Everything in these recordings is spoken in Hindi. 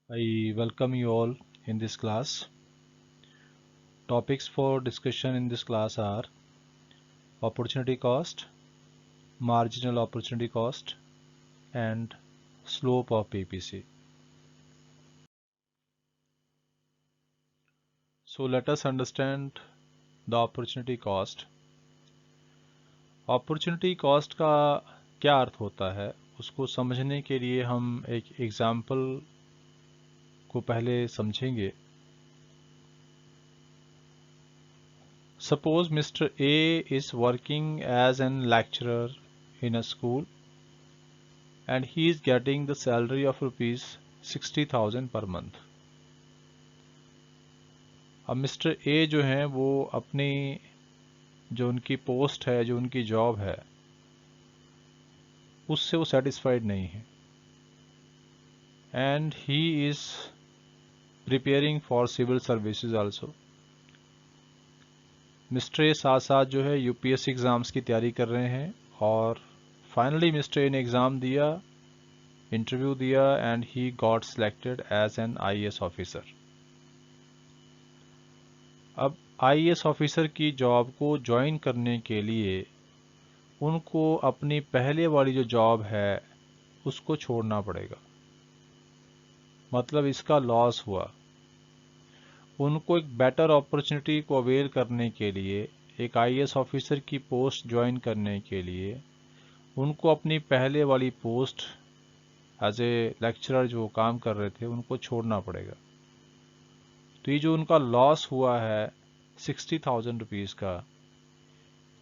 I welcome you all in this class. Topics for discussion in this class are opportunity cost, marginal opportunity cost, and slope of PPC. So let us understand the opportunity cost. Opportunity cost का क्या अर्थ होता है उसको समझने के लिए हम एक एग्जाम्पल को पहले समझेंगे. Suppose Mr. A is working as an lecturer in a school and he is getting the salary of rupees 60,000 per month. अब मिस्टर ए जो हैं वो अपनी जो उनकी पोस्ट है, जो उनकी जॉब है, उससे वो सेटिस्फाइड नहीं है and he is preparing for civil services also. Mister A साथ साथ जो है यूपीएससी एग्ज़ाम्स की तैयारी कर रहे हैं और फाइनली मिस्टर ए ने एग्ज़ाम दिया, इंटरव्यू दिया and he got selected as an IAS officer. अब आईएएस ऑफिसर की जॉब को ज्वाइन करने के लिए उनको अपनी पहले वाली जो जॉब है उसको छोड़ना पड़ेगा. मतलब इसका लॉस हुआ. उनको एक बेटर अपॉर्चुनिटी को अवेल करने के लिए, एक आईएएस ऑफिसर की पोस्ट ज्वाइन करने के लिए उनको अपनी पहले वाली पोस्ट एज ए लेक्चरर जो काम कर रहे थे उनको छोड़ना पड़ेगा. तो ये जो उनका लॉस हुआ है 60,000 रुपीज़ का,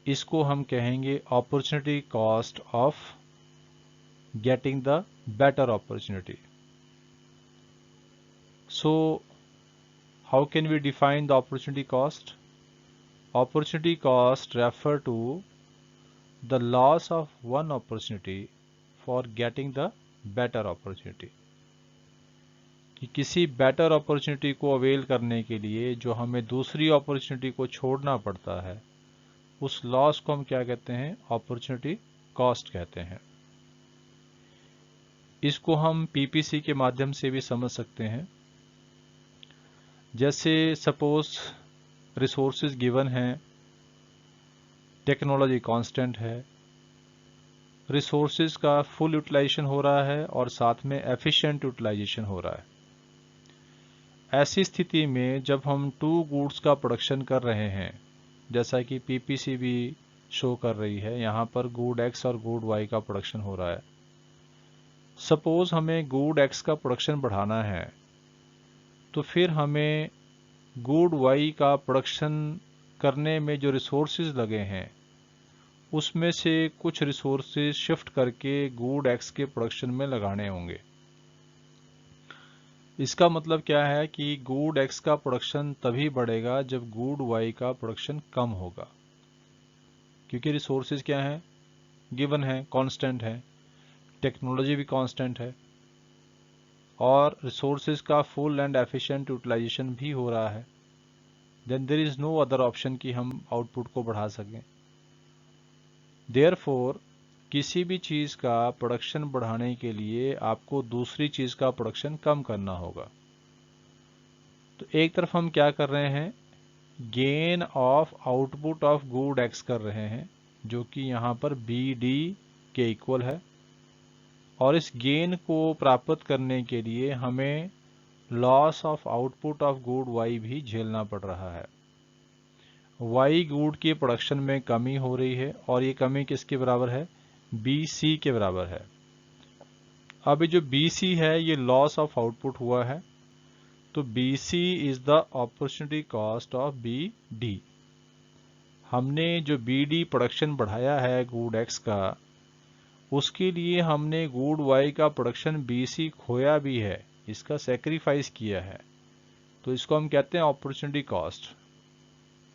इसको हम कहेंगे opportunity cost of getting the better opportunity. So how can we define the opportunity cost? Opportunity cost refer to the loss of one opportunity for getting the better opportunity. कि किसी बेटर अपॉर्चुनिटी को अवेल करने के लिए जो हमें दूसरी अपॉर्चुनिटी को छोड़ना पड़ता है, उस लॉस को हम क्या कहते हैं? अपॉर्चुनिटी कॉस्ट कहते हैं. इसको हम पीपीसी के माध्यम से भी समझ सकते हैं. जैसे सपोज रिसोर्सेज गिवन हैं, टेक्नोलॉजी कांस्टेंट है, रिसोर्सेज का फुल यूटिलाइजेशन हो रहा है और साथ में एफिशिएंट यूटिलाइजेशन हो रहा है. ऐसी स्थिति में जब हम टू गुड्स का प्रोडक्शन कर रहे हैं, जैसा कि पीपीसी भी शो कर रही है, यहाँ पर गुड एक्स और गुड वाई का प्रोडक्शन हो रहा है. सपोज हमें गुड एक्स का प्रोडक्शन बढ़ाना है तो फिर हमें गुड वाई का प्रोडक्शन करने में जो रिसोर्सेज लगे हैं उसमें से कुछ रिसोर्सेज शिफ्ट करके गुड एक्स के प्रोडक्शन में लगाने होंगे. इसका मतलब क्या है कि गुड एक्स का प्रोडक्शन तभी बढ़ेगा जब गुड वाई का प्रोडक्शन कम होगा, क्योंकि रिसोर्सेज क्या हैं? गिवन है, कांस्टेंट है, टेक्नोलॉजी भी कांस्टेंट है और रिसोर्सेज का फुल एंड एफिशिएंट यूटिलाइजेशन भी हो रहा है. Then there is no other option कि हम आउटपुट को बढ़ा सकें. देयरफॉर किसी भी चीज़ का प्रोडक्शन बढ़ाने के लिए आपको दूसरी चीज़ का प्रोडक्शन कम करना होगा. तो एक तरफ हम क्या कर रहे हैं? Gain of output of good x कर रहे हैं, जो कि यहाँ पर बी डी के इक्वल है, और इस गेन को प्राप्त करने के लिए हमें loss of output of good Y भी झेलना पड़ रहा है. वाई गुड की प्रोडक्शन में कमी हो रही है और ये कमी किसके बराबर है? बी सी के बराबर है. अब ये जो बी सी है ये लॉस ऑफ आउटपुट हुआ है, तो B C is the opportunity cost of B D. हमने जो बी डी प्रोडक्शन बढ़ाया है गुड एक्स का, उसके लिए हमने गुड वाई का प्रोडक्शन बी सी खोया भी है, इसका सेक्रीफाइस किया है. तो इसको हम कहते हैं opportunity cost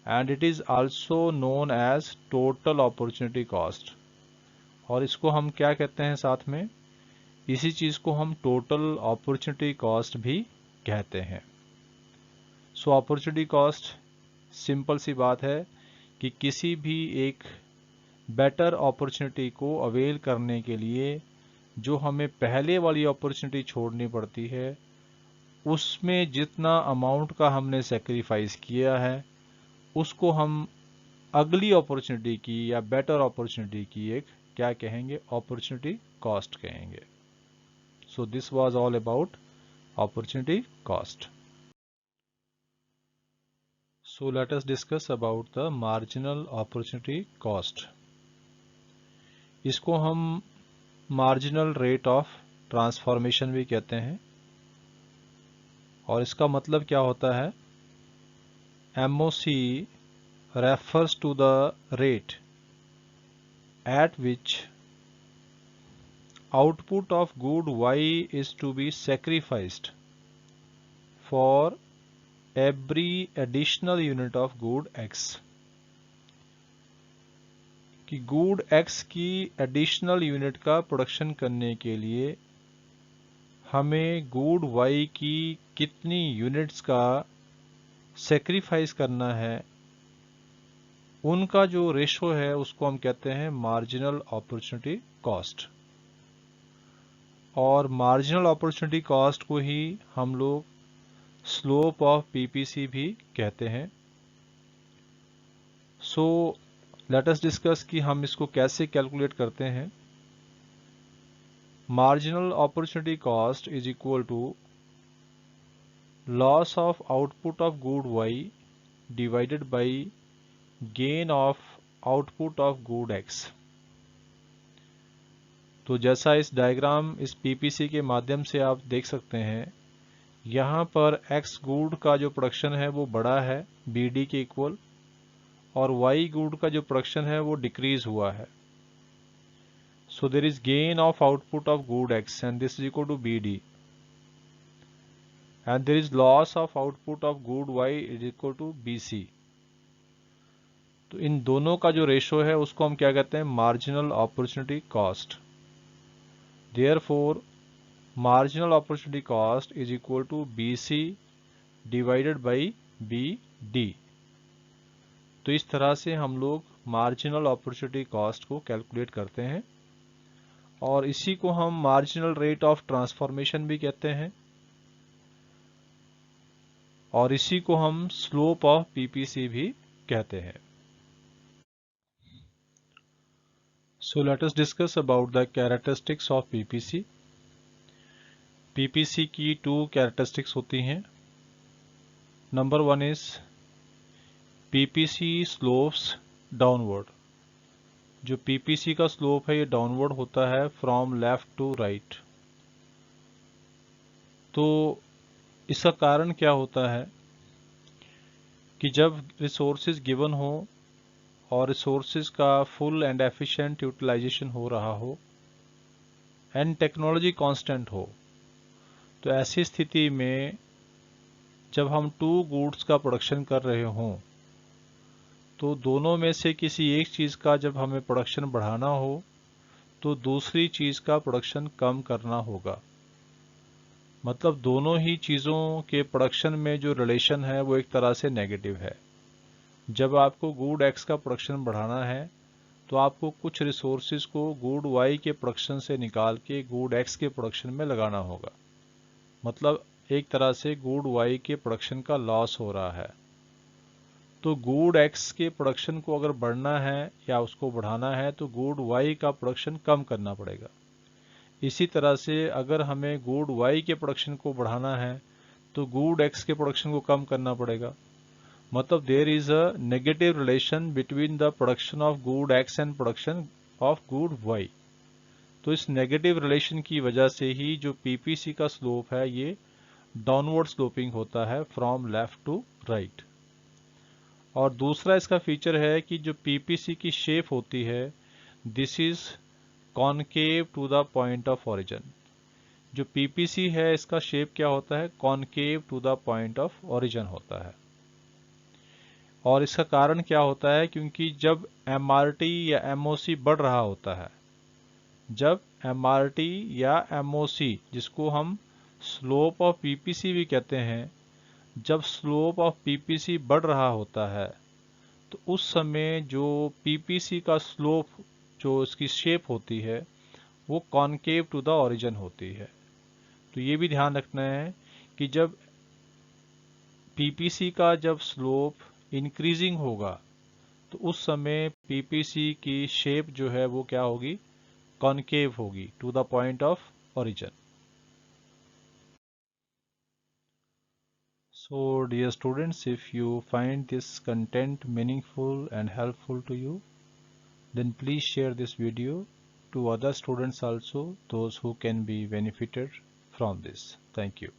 and it is also known as total opportunity cost. और इसको हम क्या कहते हैं साथ में? इसी चीज़ को हम टोटल अपॉर्चुनिटी कॉस्ट भी कहते हैं. सो अपॉर्चुनिटी कॉस्ट सिंपल सी बात है कि किसी भी एक बेटर अपॉर्चुनिटी को अवेल करने के लिए जो हमें पहले वाली अपॉर्चुनिटी छोड़नी पड़ती है, उसमें जितना अमाउंट का हमने सेक्रीफाइस किया है उसको हम अगली अपॉर्चुनिटी की या बेटर अपॉर्चुनिटी की एक क्या कहेंगे, अपॉर्चुनिटी कॉस्ट कहेंगे। So this was all about opportunity cost. So let us discuss about the marginal opportunity cost. इसको हम marginal rate of transformation भी कहते हैं और इसका मतलब क्या होता है, MOC refers to the rate at which output of good Y is to be sacrificed for every additional unit of good X। कि गुड X की एडिशनल यूनिट का प्रोडक्शन करने के लिए हमें गुड Y की कितनी यूनिट्स का सेक्रीफाइस करना है, उनका जो रेशो है उसको हम कहते हैं मार्जिनल अपॉर्चुनिटी कॉस्ट। और मार्जिनल अपॉर्चुनिटी कॉस्ट को ही हम लोग स्लोप ऑफ PPC भी कहते हैं। सो लेट अस डिस्कस कि हम इसको कैसे कैलकुलेट करते हैं। Marginal opportunity cost is equal to loss of output of good Y divided by gain of output of good X। तो जैसा इस डायग्राम इस PPC के माध्यम से आप देख सकते हैं, यहाँ पर X गुड का जो प्रोडक्शन है वो बड़ा है BD के इक्वल, और Y गुड का जो प्रोडक्शन है वो डिक्रीज हुआ है। So there is gain of output of good X and this is equal to BD, and there is loss of output of good Y is equal to BC। तो इन दोनों का जो रेशो है उसको हम क्या कहते हैं, marginal opportunity cost. Therefore marginal opportunity cost is equal to BC divided by BD। तो इस तरह से हम लोग मार्जिनल अपॉर्चुनिटी कॉस्ट को कैलकुलेट करते हैं, और इसी को हम मार्जिनल रेट ऑफ ट्रांसफॉर्मेशन भी कहते हैं, और इसी को हम स्लोप ऑफ PPC भी कहते हैं। So let us discuss about the characteristics of PPC. PPC की 2 characteristics होती हैं। Number 1 is PPC slopes downward। जो PPC का स्लोप है ये डाउनवर्ड होता है फ्रॉम लेफ्ट टू राइट। तो इसका कारण क्या होता है कि जब रिसोर्सेज गिवन हो और रिसोर्सेज का फुल एंड एफिशिएंट यूटिलाइजेशन हो रहा हो एंड टेक्नोलॉजी कांस्टेंट हो, तो ऐसी स्थिति में जब हम 2 गुड्स का प्रोडक्शन कर रहे हों तो दोनों में से किसी एक चीज़ का जब हमें प्रोडक्शन बढ़ाना हो तो दूसरी चीज़ का प्रोडक्शन कम करना होगा। मतलब दोनों ही चीज़ों के प्रोडक्शन में जो रिलेशन है वो एक तरह से नेगेटिव है। जब आपको गुड X का प्रोडक्शन बढ़ाना है तो आपको कुछ रिसोर्सेज को गुड Y के प्रोडक्शन से निकाल के गुड X के प्रोडक्शन में लगाना होगा। मतलब एक तरह से गुड Y के प्रोडक्शन का लॉस हो रहा है। तो गुड X के प्रोडक्शन को अगर बढ़ना है या उसको बढ़ाना है तो गुड Y का प्रोडक्शन कम करना पड़ेगा। इसी तरह से अगर हमें गुड Y के प्रोडक्शन को बढ़ाना है तो गुड X के प्रोडक्शन को कम करना पड़ेगा। मतलब there is a negative relation between the production of good X and production of good Y। तो इस नेगेटिव रिलेशन की वजह से ही जो PPC का स्लोप है ये डाउनवर्ड स्लोपिंग होता है फ्रॉम लेफ्ट टू राइट। और दूसरा इसका फीचर है कि जो PPC की शेप होती है this is concave to the point of origin. जो PPC है इसका शेप क्या होता है, concave to the point of origin होता है। और इसका कारण क्या होता है, क्योंकि जब MRT या MOC बढ़ रहा होता है, जब MRT या MOC जिसको हम स्लोप ऑफ PPC भी कहते हैं, जब स्लोप ऑफ PPC बढ़ रहा होता है तो उस समय जो PPC का स्लोप जो इसकी शेप होती है वो कॉनकेव टू द ओरिजिन होती है। तो ये भी ध्यान रखना है कि जब पीपीसी का जब स्लोप इंक्रीजिंग होगा तो उस समय पीपीसी की शेप जो है वो क्या होगी, कॉनकेव होगी to the point of origin. So dear students, if you find this content meaningful and helpful to you, then please share this video to other students also, those who can be benefited from this. Thank you.